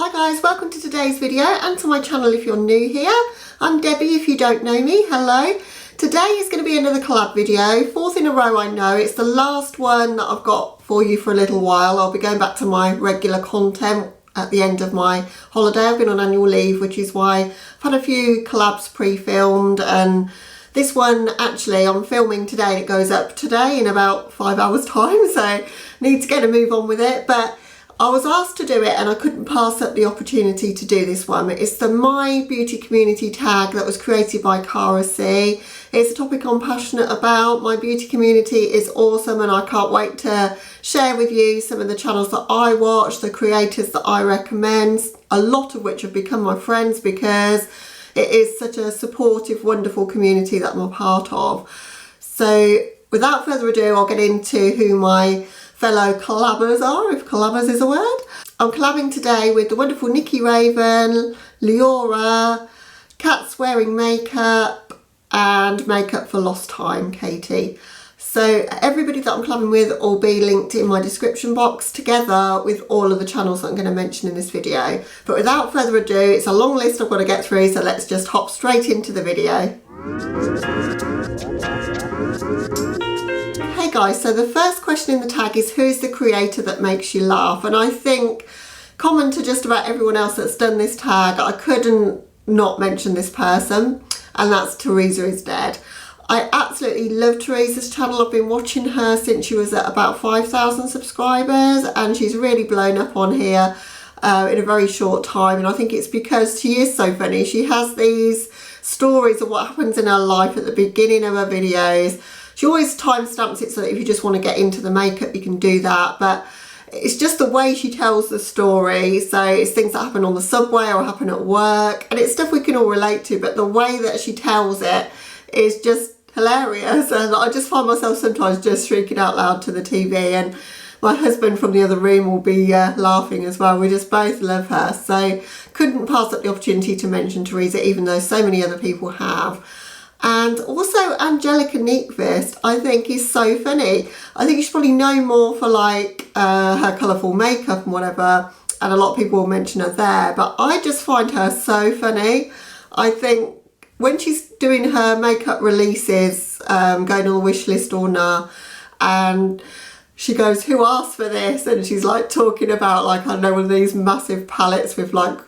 Hi guys, welcome to today's video and to my channel if you're new here. I'm Debbie if you don't know me, hello. Today is going to be another collab video, fourth in a row I know. It's the last one that I've got for you for a little while. I'll be going back to my regular content at the end of my holiday. I've been on annual leave, which is why I've had a few collabs pre-filmed, and this one actually I'm filming today. It goes up today in about 5 hours time, so I need to get a move on with it. But I was asked to do it and I couldn't pass up the opportunity to do this one. It's the My Beauty Community tag that was created by Cara C. It's a topic I'm passionate about. My beauty community is awesome and I can't wait to share with you some of the channels that I watch, the creators that I recommend, a lot of which have become my friends because it is such a supportive, wonderful community that I'm a part of. So without further ado, I'll get into who my fellow collabers are, if collabers is a word. I'm collabing today with the wonderful Nikki Raven, Leorah, Cats Wearing Makeup, and Makeup for Lost Time, Katie. So everybody that I'm collabing with will be linked in my description box together with all of the channels that I'm going to mention in this video. But without further ado, it's a long list I've got to get through, so let's just hop straight into the video. Hey guys, so the first question in the tag is, who is the creator that makes you laugh? And I think, common to just about everyone else that's done this tag, I couldn't not mention this person, and that's Teresa is Dead. I absolutely love Teresa's channel. I've been watching her since she was at about 5,000 subscribers, and she's really blown up on here in a very short time. And I think it's because she is so funny. She has these stories of what happens in her life at the beginning of her videos. She always timestamps it so that if you just want to get into the makeup, you can do that. But it's just the way she tells the story. So it's things that happen on the subway or happen at work. And it's stuff we can all relate to. But the way that she tells it is just hilarious. And I just find myself sometimes just shrieking out loud to the TV. And my husband from the other room will be laughing as well. We just both love her. So couldn't pass up the opportunity to mention Teresa, even though so many other people have. And also Angelica Nyqvist, I think, is so funny. I think you should probably know more for like her colourful makeup and whatever, and a lot of people will mention her there, but I just find her so funny. I think when she's doing her makeup releases, going on the wish list or not, and she goes, who asked for this? And she's like talking about, like, I don't know, one of these massive palettes with like,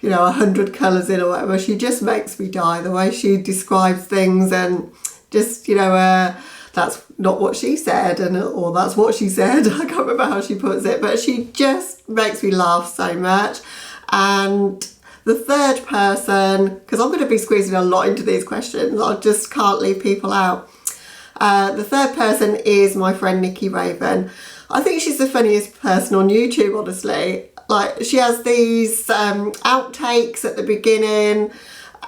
you know, 100 colours in or whatever. She just makes me die the way she describes things, and just, you know, that's not what she said, and or that's what she said. I can't remember how she puts it, but she just makes me laugh so much. And the third person, because I'm going to be squeezing a lot into these questions, I just can't leave people out. The third person is my friend Nikki Raven. I think she's the funniest person on YouTube, honestly. Like, she has these outtakes at the beginning,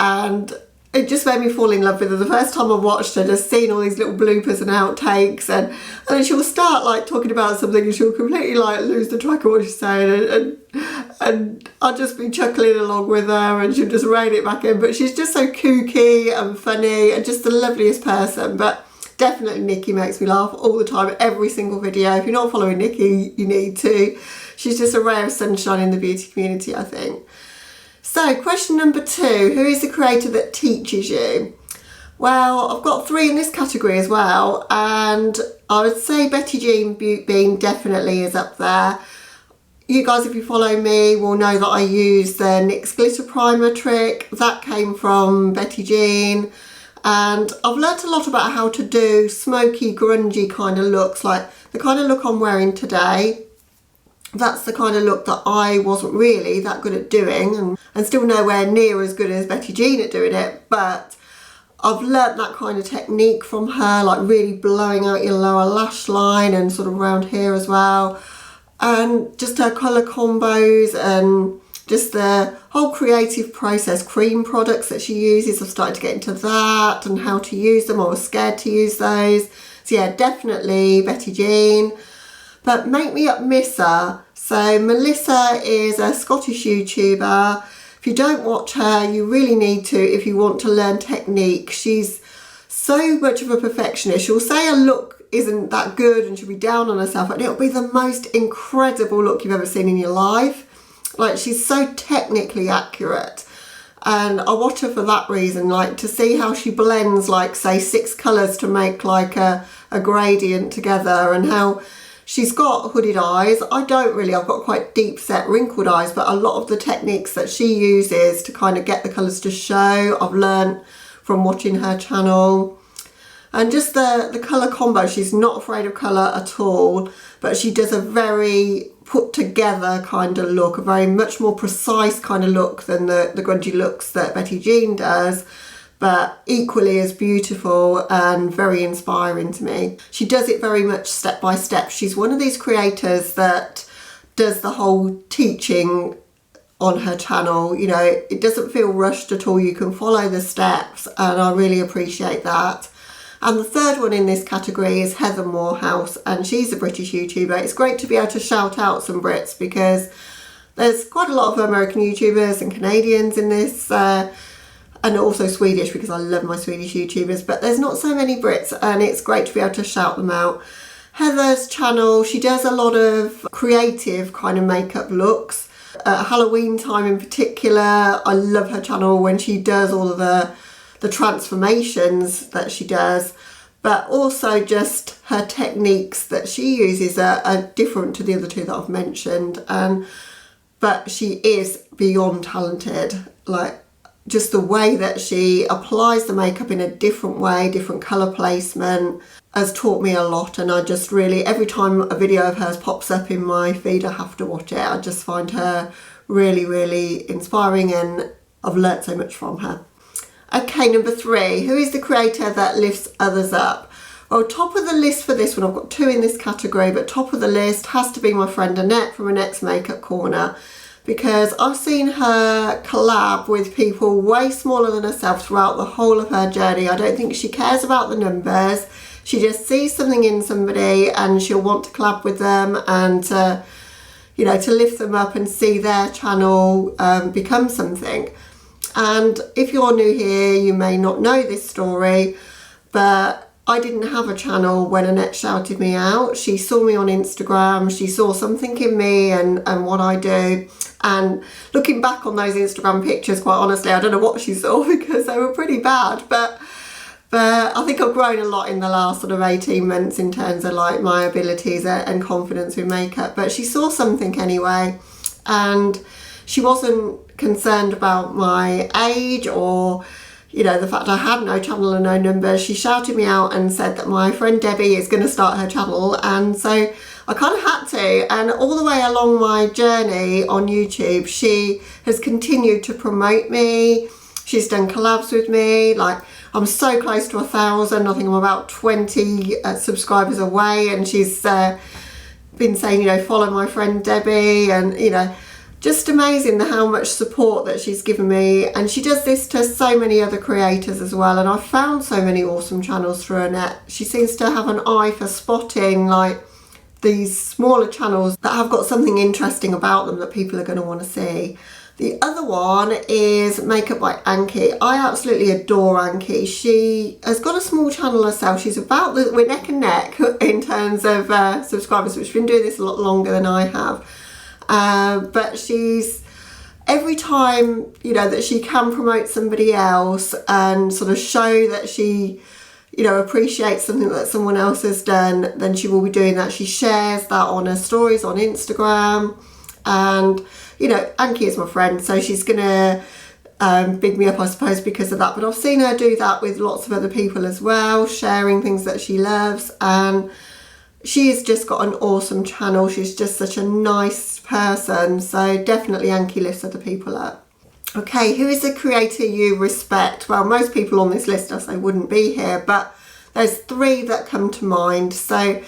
and it just made me fall in love with her. The first time I watched her, just seeing all these little bloopers and outtakes, and then she'll start like talking about something and she'll completely like lose the track of what she's saying, and I'll just be chuckling along with her, and she'll just rein it back in. But she's just so kooky and funny and just the loveliest person. But definitely Nikki makes me laugh all the time, every single video. If you're not following Nikki, you need to. She's just a ray of sunshine in the beauty community, I think. So question number 2, who is the creator that teaches you? Well, I've got 3 in this category as well, and I would say Betty Jean Bean definitely is up there. You guys, if you follow me, will know that I use the NYX glitter primer trick. That came from Betty Jean. And I've learnt a lot about how to do smoky, grungy kind of looks, like the kind of look I'm wearing today. That's the kind of look that I wasn't really that good at doing, and still nowhere near as good as Betty Jean at doing it. But I've learnt that kind of technique from her, like really blowing out your lower lash line and sort of around here as well. And just her colour combos and just the whole creative process, cream products that she uses. I've started to get into that and how to use them. I was scared to use those. So yeah, definitely Betty Jean. But make me up miss her. So Melissa is a Scottish YouTuber. If you don't watch her, you really need to if you want to learn technique. She's so much of a perfectionist. She'll say a look isn't that good and she'll be down on herself, and it'll be the most incredible look you've ever seen in your life. Like, she's so technically accurate. And I watch her for that reason, like to see how she blends, like, say 6 colours to make like a gradient together, and how she's got hooded eyes. I don't really, I've got quite deep set wrinkled eyes, but a lot of the techniques that she uses to kind of get the colours to show, I've learnt from watching her channel. And just the colour combo, she's not afraid of colour at all, but she does a very put together kind of look, a very much more precise kind of look than the grungy looks that Betty Jean does, but equally as beautiful and very inspiring to me. She does it very much step by step. She's one of these creators that does the whole teaching on her channel. You know, it doesn't feel rushed at all. You can follow the steps, and I really appreciate that. And the third one in this category is Heather Moorhouse, and she's a British YouTuber. It's great to be able to shout out some Brits, because there's quite a lot of American YouTubers and Canadians in this, and also Swedish, because I love my Swedish YouTubers, but there's not so many Brits, and it's great to be able to shout them out. Heather's channel, she does a lot of creative kind of makeup looks. At Halloween time in particular, I love her channel when she does all of the transformations that she does, but also just her techniques that she uses are different to the other two that I've mentioned. But she is beyond talented. Like, just the way that she applies the makeup in a different way, different colour placement, has taught me a lot. And I just really, every time a video of hers pops up in my feed, I have to watch it. I just find her really, really inspiring, and I've learnt so much from her. Okay, number 3, who is the creator that lifts others up? Well, top of the list for this one, I've got 2 in this category, but top of the list has to be my friend Annette from Annette's Makeup Corner, because I've seen her collab with people way smaller than herself throughout the whole of her journey. I don't think she cares about the numbers. She just sees something in somebody and she'll want to collab with them, and to, you know, to lift them up and see their channel become something. And if you're new here, you may not know this story, but I didn't have a channel when Annette shouted me out. She saw me on Instagram, she saw something in me and what I do. And looking back on those Instagram pictures, quite honestly, I don't know what she saw, because they were pretty bad. But I think I've grown a lot in the last sort of 18 months in terms of like my abilities and confidence with makeup. But she saw something anyway, and she wasn't concerned about my age or, you know, the fact I had no channel and no numbers. She shouted me out and said that my friend Debbie is going to start her channel, and so I kind of had to. And all the way along my journey on YouTube, she has continued to promote me. She's done collabs with me. Like, I'm so close to 1,000. I think I'm about 20 subscribers away, and she's been saying, you know, follow my friend Debbie, and, you know, just amazing how much support that she's given me. And she does this to so many other creators as well, and I've found so many awesome channels through Annette. She seems to have an eye for spotting like these smaller channels that have got something interesting about them that people are going to want to see. The other one is Makeup by Anki. I absolutely adore Anki. She has got a small channel herself. She's about, we're neck and neck in terms of subscribers, but she's been doing this a lot longer than I have. But she's, every time, you know, that she can promote somebody else and sort of show that she, you know, appreciates something that someone else has done, then she will be doing that. She shares that on her stories on Instagram. And, you know, Anki is my friend, so she's gonna big me up, I suppose, because of that. But I've seen her do that with lots of other people as well, sharing things that she loves. And she's just got an awesome channel. She's just such a nice person. So definitely Anki lifts other people up. Okay, who is a creator you respect? Well, most people on this list I say wouldn't be here, but there's 3 that come to mind. So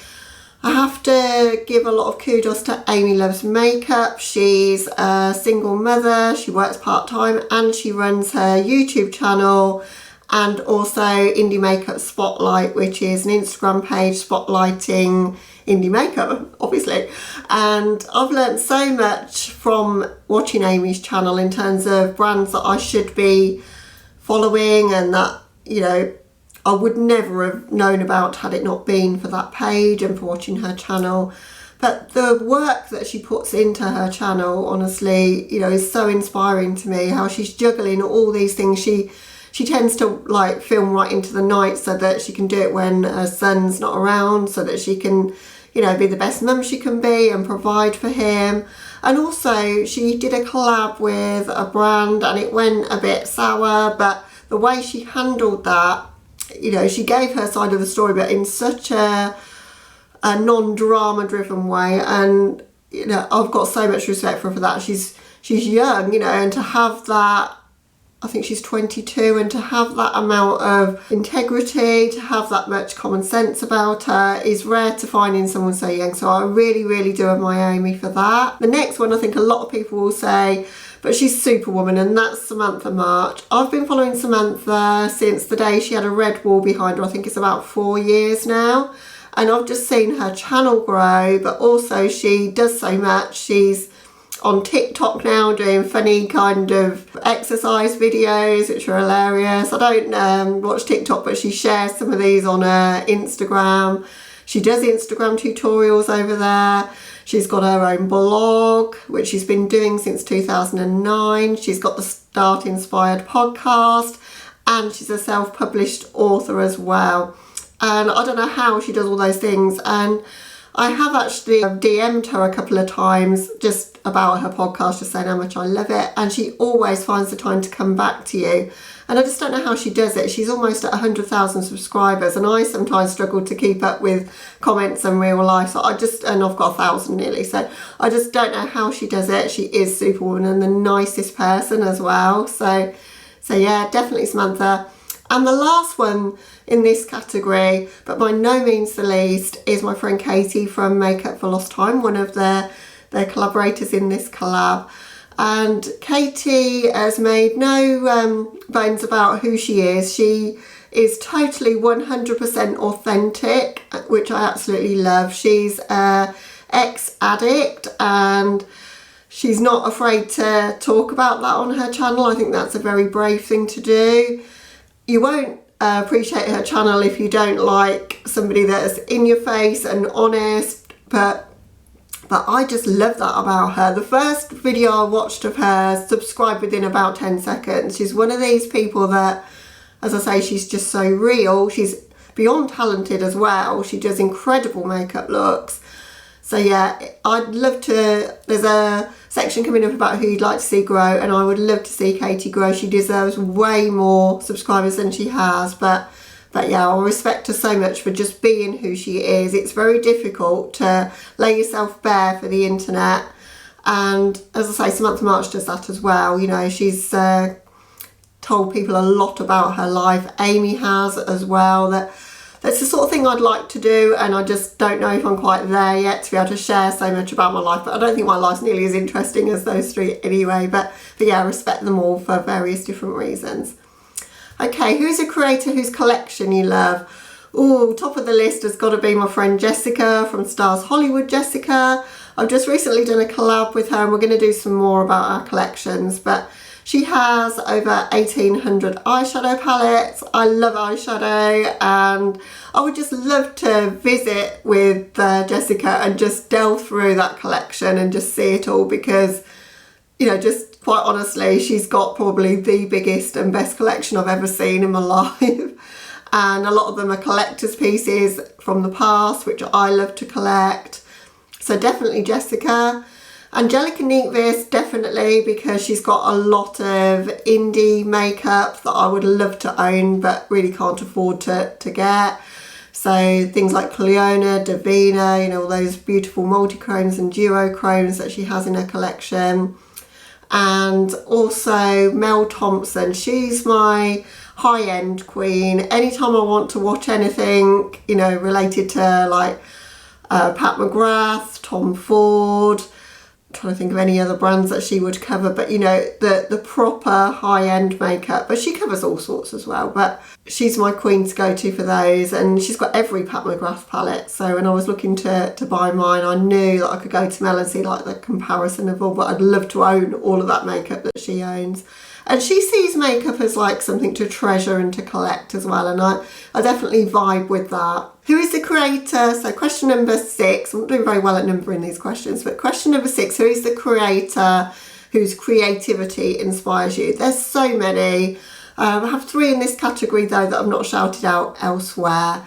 I have to give a lot of kudos to Amy Loves Makeup. She's a single mother, she works part-time, and she runs her YouTube channel, and also Indie Makeup Spotlight, which is an Instagram page spotlighting indie makeup, obviously. And I've learned so much from watching Amy's channel in terms of brands that I should be following, and that, you know, I would never have known about had it not been for that page and for watching her channel. But the work that she puts into her channel, honestly, you know, is so inspiring to me. How she's juggling all these things. She tends to like film right into the night so that she can do it when her son's not around, so that she can, you know, be the best mum she can be and provide for him. And also she did a collab with a brand and it went a bit sour, but the way she handled that, you know, she gave her side of the story, but in such a non-drama driven way. And, you know, I've got so much respect for her for that. She's young, you know, and to have that, I think she's 22, and to have that amount of integrity, to have that much common sense about her is rare to find in someone so young. So I really, really do admire Amy for that. The next one, I think a lot of people will say, but she's Superwoman, and that's Samantha March. I've been following Samantha since the day she had a red wall behind her. I think it's about 4 years now. And I've just seen her channel grow, but also she does so much. She's on TikTok now doing funny kind of exercise videos, which are hilarious. I don't watch TikTok, but she shares some of these on her Instagram. She does Instagram tutorials over there. She's got her own blog, which she's been doing since 2009. She's got the Start Inspired podcast, and she's a self-published author as well. And I don't know how she does all those things. And I have actually DM'd her a couple of times just about her podcast, just saying how much I love it. And she always finds the time to come back to you. And I just don't know how she does it. She's almost at 100,000 subscribers. And I sometimes struggle to keep up with comments and real life. So and I've got 1,000 nearly. So I just don't know how she does it. She is Superwoman and the nicest person as well. So yeah, definitely Samantha. And the last one in this category, but by no means the least, is my friend Katie from Makeup for Lost Time, one of their collaborators in this collab. And Katie has made no bones about who she is. She is totally 100% authentic, which I absolutely love. She's an ex-addict and she's not afraid to talk about that on her channel. I think that's a very brave thing to do. You won't appreciate her channel if you don't like somebody that's in your face and honest, but I just love that about her. The first video I watched of her subscribed within about 10 seconds. She's one of these people that, as I say, she's just so real. She's beyond talented as well. She does incredible makeup looks. So yeah, I'd love to, there's a section coming up about who you'd like to see grow, and I would love to see Katie grow. She deserves way more subscribers than she has, but yeah, I respect her so much for just being who she is. It's very difficult to lay yourself bare for the internet, and as I say, Samantha March does that as well. You know, she's told people a lot about her life. Amy has as well. That's the sort of thing I'd like to do, and I just don't know if I'm quite there yet to be able to share so much about my life. But I don't think my life's nearly as interesting as those three anyway. But yeah, I respect them all for various different reasons. Okay, who's a creator whose collection you love? Oh, top of the list has got to be my friend Jessica from Stars Hollywood. Jessica, I've just recently done a collab with her, and we're going to do some more about our collections. But she has over 1,800 eyeshadow palettes. I love eyeshadow, and I would just love to visit with Jessica and just delve through that collection and just see it all, because, you know, just quite honestly, she's got probably the biggest and best collection I've ever seen in my life. And a lot of them are collector's pieces from the past, which I love to collect. So definitely Jessica. Angelica Nyqvist, definitely, because she's got a lot of indie makeup that I would love to own but really can't afford to get. So things like Cleona, Davina, you know, all those beautiful multi-chromes and duochromes that she has in her collection. And also Mel Thompson, she's my high-end queen. Anytime I want to watch anything, you know, related to like Pat McGrath, Tom Ford, trying to think of any other brands that she would cover, but you know, the proper high-end makeup, but she covers all sorts as well. But she's my queen to go to for those, and she's got every Pat McGrath palette. So when I was looking to buy mine, I knew that I could go to Mel and see like the comparison of all, but I'd love to own all of that makeup that she owns. And she sees makeup as like something to treasure and to collect as well, and I definitely vibe with that. Who is the creator? So question number 6. I'm not doing very well at numbering these questions, but question number 6, who is the creator whose creativity inspires you? There's so many. I have 3 in this category though that I've not shouted out elsewhere.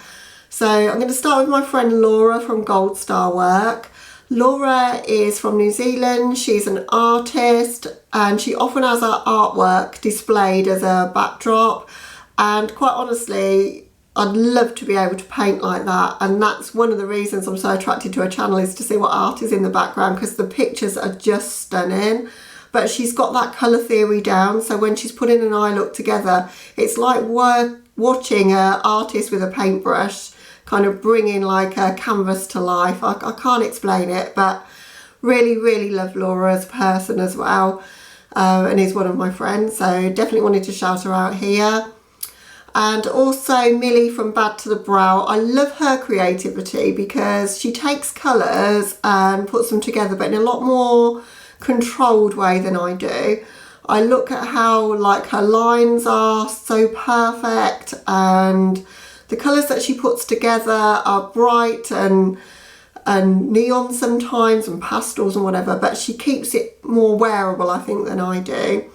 So I'm going to start with my friend Leorah from Gold Star Work. Leorah is from New Zealand. She's an artist and she often has her artwork displayed as a backdrop, and quite honestly I'd love to be able to paint like that, and that's one of the reasons I'm so attracted to her channel, is to see what art is in the background, because the pictures are just stunning. But she's got that colour theory down, so when she's putting an eye look together, it's like watching an artist with a paintbrush kind of bringing like a canvas to life. I can't explain it, but really love Leorah as a person as well, and is one of my friends, so definitely wanted to shout her out here. And also Millie from Bad to the Brow. I love her creativity because she takes colours and puts them together, but in a lot more controlled way than I do. I look at how like her lines are so perfect, and the colours that she puts together are bright and neon sometimes, and pastels and whatever, but she keeps it more wearable, I think, than I do.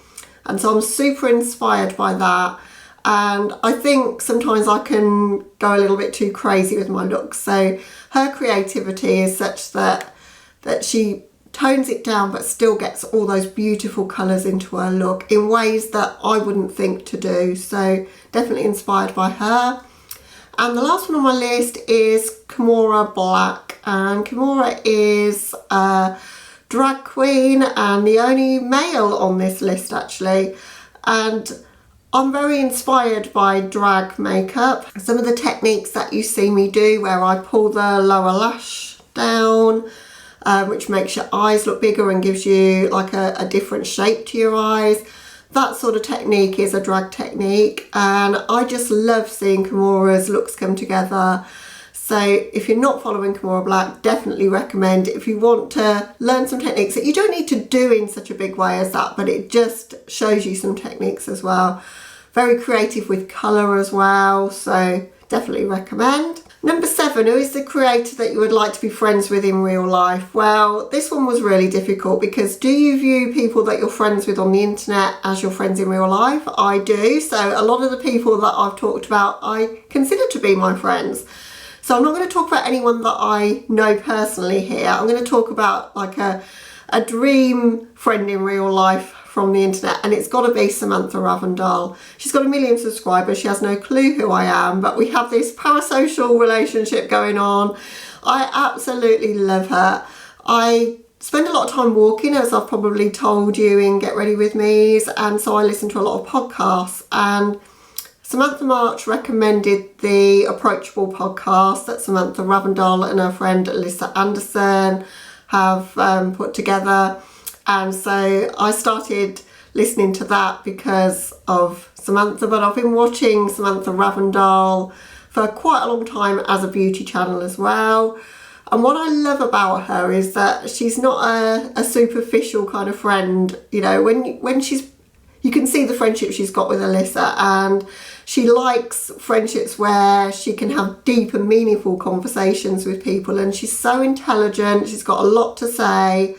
And so I'm super inspired by that. And I think sometimes I can go a little bit too crazy with my looks. So her creativity is such that she tones it down but still gets all those beautiful colours into her look in ways that I wouldn't think to do. So definitely inspired by her. And the last one on my list is Kimora Black. And Kimora is a drag queen and the only male on this list actually. And I'm very inspired by drag makeup. Some of the techniques that you see me do, where I pull the lower lash down, which makes your eyes look bigger and gives you like a different shape to your eyes. That sort of technique is a drag technique, and I just love seeing Kimora's looks come together. So if you're not following Kimora Black, definitely recommend. If you want to learn some techniques that you don't need to do in such a big way as that, but it just shows you some techniques as well. Very creative with colour as well, so definitely recommend. Number 7, who is the creator that you would like to be friends with in real life? Well, this one was really difficult, because do you view people that you're friends with on the internet as your friends in real life? I do. So a lot of the people that I've talked about, I consider to be my friends. So I'm not going to talk about anyone that I know personally here. I'm going to talk about like a dream friend in real life from the internet, and it's got to be Samantha Ravndal. She's got 1 million subscribers. She has no clue who I am, but we have this parasocial relationship going on. I absolutely love her. I spend a lot of time walking, as I've probably told you in Get Ready With Me's, and so I listen to a lot of podcasts, and Samantha March recommended the Approachable podcast that Samantha Ravndal and her friend Alyssa Anderson have put together. And so I started listening to that because of Samantha, but I've been watching Samantha Ravndal for quite a long time as a beauty channel as well. And what I love about her is that she's not a superficial kind of friend. You know, when she's, you can see the friendship she's got with Alyssa, and she likes friendships where she can have deep and meaningful conversations with people, and she's so intelligent, she's got a lot to say,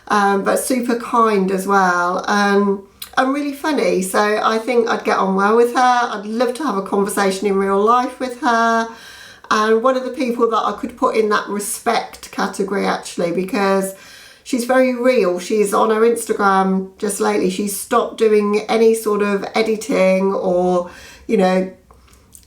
but super kind as well, and really funny. So I think I'd get on well with her. I'd love to have a conversation in real life with her, and one of the people that I could put in that respect category actually, because she's very real. She's on her Instagram just lately. She's stopped doing any sort of editing, or, you know,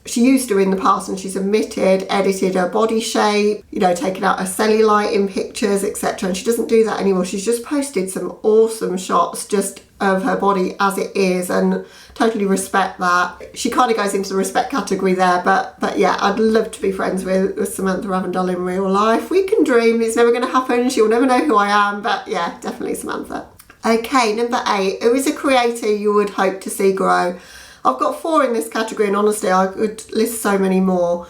she used to in the past, and she's edited her body shape, you know, taken out her cellulite in pictures, etc. And she doesn't do that anymore. She's just posted some awesome shots just of her body as it is, and totally respect that. She kind of goes into the respect category there, but yeah, I'd love to be friends with Samantha Ravndal in real life. We can dream. It's never going to happen. She'll never know who I am, but yeah, definitely Samantha. Okay, number 8. Who is a creator you would hope to see grow? I've got 4 in this category, and honestly I could list so many more.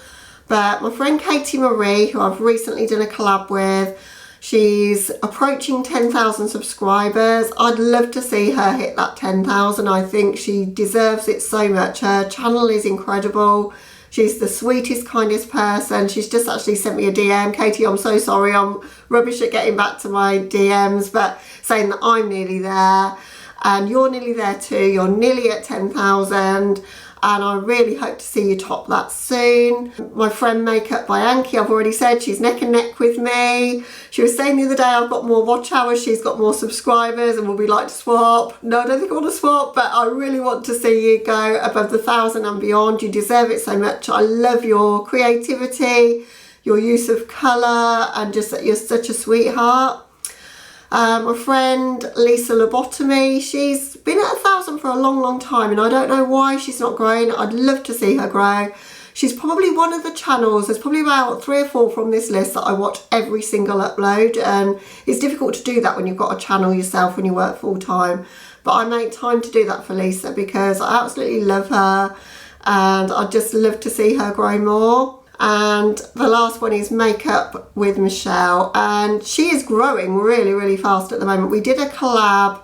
But my friend Katie Marie, who I've recently done a collab with, she's approaching 10,000 subscribers. I'd love to see her hit that 10,000. I think she deserves it so much. Her channel is incredible. She's the sweetest, kindest person. She's just actually sent me a DM. Katie, I'm so sorry, I'm rubbish at getting back to my DMs, but saying that I'm nearly there and you're nearly there too. You're nearly at 10,000. And I really hope to see you top that soon. My friend Makeup by Anki, I've already said, she's neck and neck with me. She was saying the other day, I've got more watch hours, she's got more subscribers, and will we like to swap? No, I don't think I want to swap, but I really want to see you go above the 1,000 and beyond. You deserve it so much. I love your creativity, your use of colour, and just that you're such a sweetheart. My friend Lisa Lobotomy, she's been at 1,000 for a long time, and I don't know why she's not growing. I'd love to see her grow. She's probably one of the channels, there's probably about 3 or 4 from this list that I watch every single upload, and it's difficult to do that when you've got a channel yourself when you work full time. But I make time to do that for Lisa because I absolutely love her and I'd just love to see her grow more. And the last one is Makeup with Michelle, and she is growing really fast at the moment. We did a collab,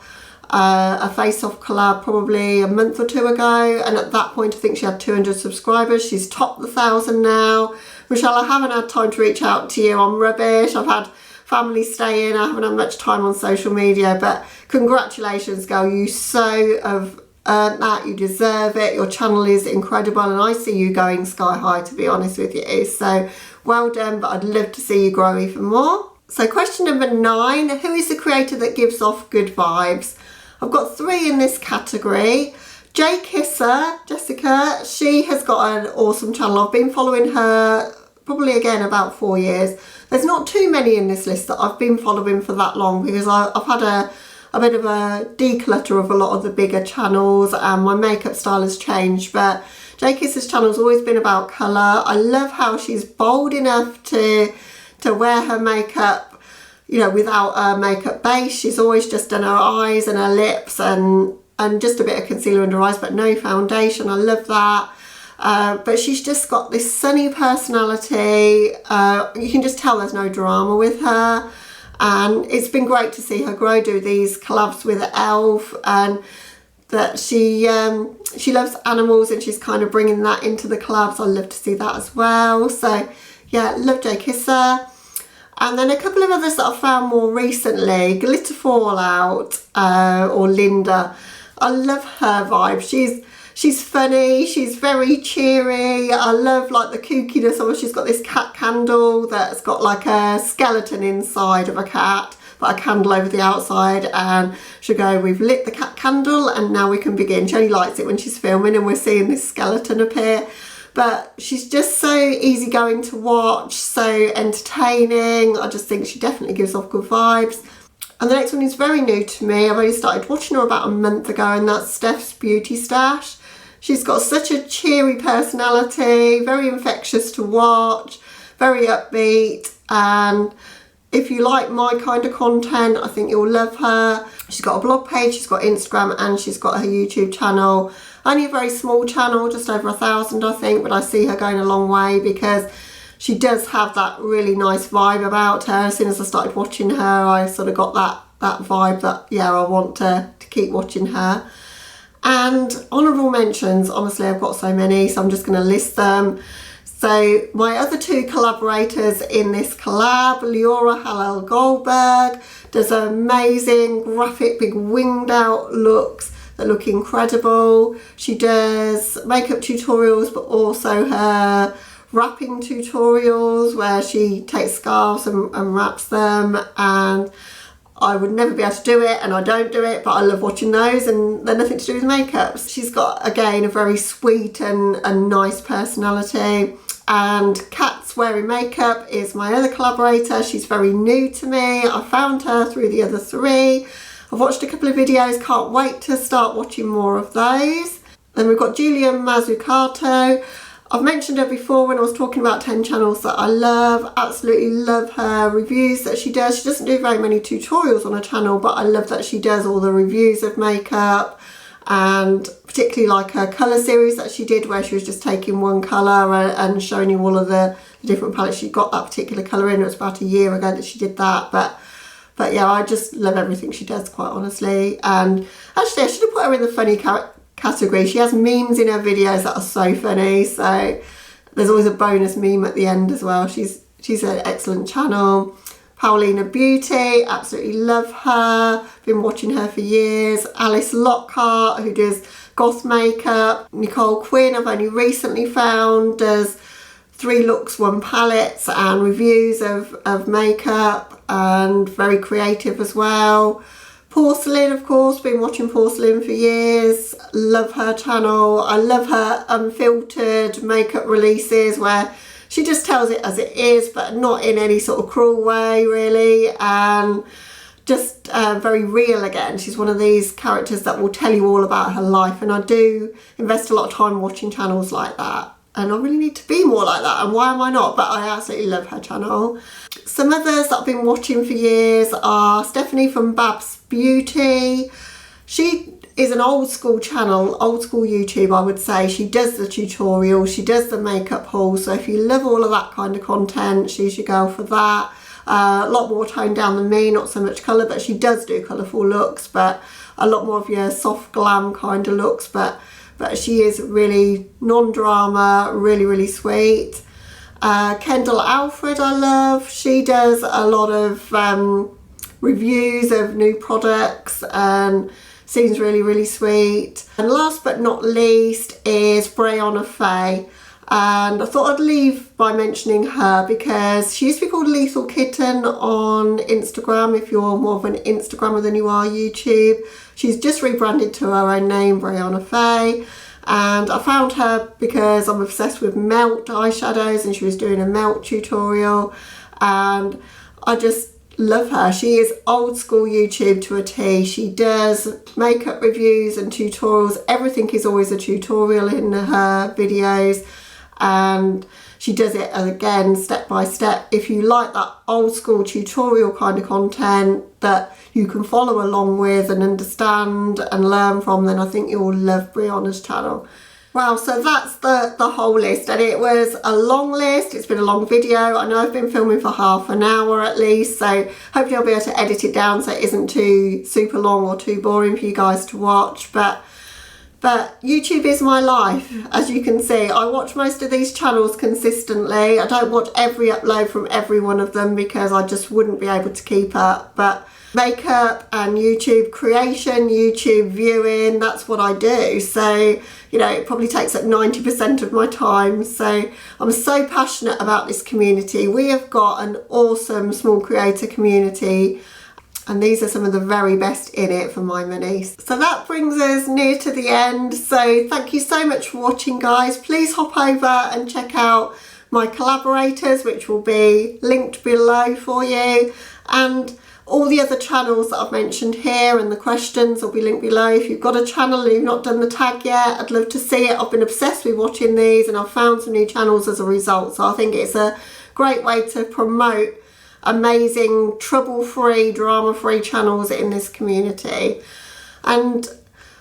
a face-off collab probably a month or 2 ago, and at that point I think she had 200 subscribers. She's topped the 1,000 now. Michelle, I haven't had time to reach out to you. I'm rubbish. I've had family stay in. I haven't had much time on social media, but congratulations, girl. You so have earned that. You deserve it. Your channel is incredible, and I see you going sky high, to be honest with you. So well done, but I'd love to see you grow even more. So question number 9, who is the creator that gives off good vibes? I've got 3 in this category. Jay Kisser, Jessica, she has got an awesome channel. I've been following her probably again about 4 years. There's not too many in this list that I've been following for that long because I've had a bit of a declutter of a lot of the bigger channels and my makeup style has changed, but Jay Kisser's channel has always been about colour. I love how she's bold enough to wear her makeup, you know, without a makeup base. She's always just done her eyes and her lips and just a bit of concealer under her eyes, but no foundation. I love that. But she's just got this sunny personality. You can just tell there's no drama with her. And it's been great to see her grow, do these collabs with Elf, and that she loves animals and she's kind of bringing that into the collabs. I love to see that as well. So yeah, love Jay Kisser. And then a couple of others that I've found more recently, Glitter Fallout or Linda. I love her vibe. She's funny, she's very cheery. I love like the kookiness of her. She's got this cat candle that's got like a skeleton inside of a cat, but a candle over the outside, and she'll go, we've lit the cat candle and now we can begin. She only lights it when she's filming and we're seeing this skeleton appear. But she's just so easygoing to watch, so entertaining. I just think she definitely gives off good vibes. And the next one is very new to me. I've only started watching her about a month ago, and that's Steph's Beauty Stash. She's got such a cheery personality, very infectious to watch, very upbeat, and if you like my kind of content, I think you'll love her. She's got a blog page, she's got Instagram, and she's got her YouTube channel. Only a very small channel, just over 1,000 I think, but I see her going a long way because she does have that really nice vibe about her. As soon as I started watching her, I sort of got that vibe that, yeah, I want to keep watching her. And honourable mentions, honestly, I've got so many, so I'm just going to list them. So my other 2 collaborators in this collab, Leorah, Hallel, Goldberg, does amazing graphic, big winged out looks that look incredible. She does makeup tutorials, but also her wrapping tutorials where she takes scarves and wraps them, and I would never be able to do it and I don't do it, but I love watching those, and they're nothing to do with makeup. She's got, again, a very sweet and nice personality. And Kat's Wearing Makeup is my other collaborator. She's very new to me. I found her through the other 3. I've watched a couple of videos, can't wait to start watching more of those. Then we've got Julia Mazzucato. I've mentioned her before when I was talking about 10 channels that I love, absolutely love her reviews that she does. She doesn't do very many tutorials on her channel, but I love that she does all the reviews of makeup, and particularly like her colour series that she did where she was just taking one colour and showing you all of the different palettes she got that particular colour in. It was about a year ago that she did that, but yeah, I just love everything she does, quite honestly. And actually I should have put her in the funny category. She has memes in her videos that are so funny, so there's always a bonus meme at the end as well. She's an excellent channel. Paulina Beauty, absolutely love her. Been watching her for years. Alice Lockhart, who does goth makeup. Nicole Quinn, I've only recently found, does 3 looks, 1 palettes and reviews of makeup, and very creative as well. Porcelain, of course, been watching Porcelain for years. Love her channel. I love her unfiltered makeup releases where she just tells it as it is, but not in any sort of cruel way, really, and just very real again. She's one of these characters that will tell you all about her life, and I do invest a lot of time watching channels like that, and I really need to be more like that, and why am I not? But I absolutely love her channel. Some others that I've been watching for years are Stephanie from Babs Beauty. She is an old school channel, old school YouTube, I would say. She does the tutorial, she does the makeup haul, so if you love all of that kind of content, she's your girl for that. A lot more toned down than me, not so much colour, but she does do colourful looks, but a lot more of your soft glam kind of looks, but she is really non-drama, really sweet. Kendall Alfred I love. She does a lot of reviews of new products and seems really sweet. And last but not least is Brianna Faye, and I thought I'd leave by mentioning her because she used to be called Lethal Kitten on Instagram if you're more of an Instagrammer than you are YouTube. She's just rebranded to her own name, Brianna Faye, and I found her because I'm obsessed with melt eyeshadows and she was doing a melt tutorial, and I just love her. She is old school YouTube to a T. She does makeup reviews and tutorials. Everything is always a tutorial in her videos, and she does it again step by step. If you like that old school tutorial kind of content that you can follow along with and understand and learn from, then I think you'll love Brianna's channel. Wow, so that's the whole list, and it was a long list. It's been a long video. I know I've been filming for half an hour at least, so hopefully I'll be able to edit it down so it isn't too super long or too boring for you guys to watch. But YouTube is my life, as you can see. I watch most of these channels consistently. I don't watch every upload from every one of them because I just wouldn't be able to keep up, but makeup and YouTube creation, YouTube viewing, that's what I do. So, you know, it probably takes up 90% of my time. So I'm so passionate about this community. We have got an awesome small creator community, and these are some of the very best in it for my money. So that brings us near to the end. So thank you so much for watching, guys. Please hop over and check out my collaborators, which will be linked below for you, and all the other channels that I've mentioned here and the questions will be linked below. If you've got a channel and you've not done the tag yet, I'd love to see it. I've been obsessed with watching these and I've found some new channels as a result. So I think it's a great way to promote amazing, trouble-free, drama-free channels in this community. And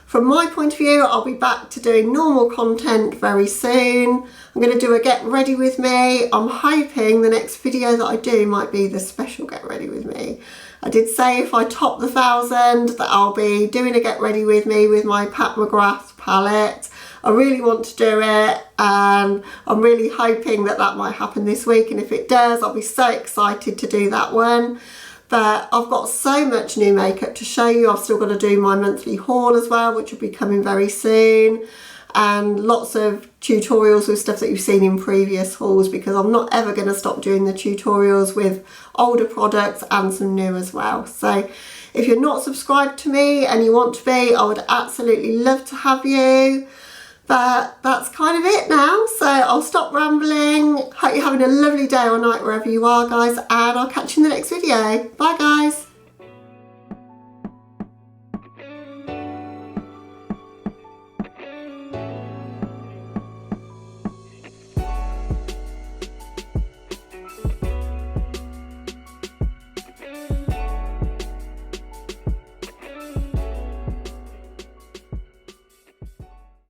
from my point of view, I'll be back to doing normal content very soon. I'm going to do a get ready with me. I'm hoping the next video that I do might be the special get ready with me. I did say if I top the 1,000 that I'll be doing a get ready with me with my Pat McGrath palette. I really want to do it, and I'm really hoping that that might happen this week, and if it does, I'll be so excited to do that one. But I've got so much new makeup to show you. I've still got to do my monthly haul as well, which will be coming very soon, and lots of tutorials with stuff that you've seen in previous hauls, because I'm not ever going to stop doing the tutorials with older products and some new as well. So if you're not subscribed to me and you want to be, I would absolutely love to have you. But that's kind of it now, so I'll stop rambling. Hope you're having a lovely day or night wherever you are, guys, and I'll catch you in the next video. Bye, guys.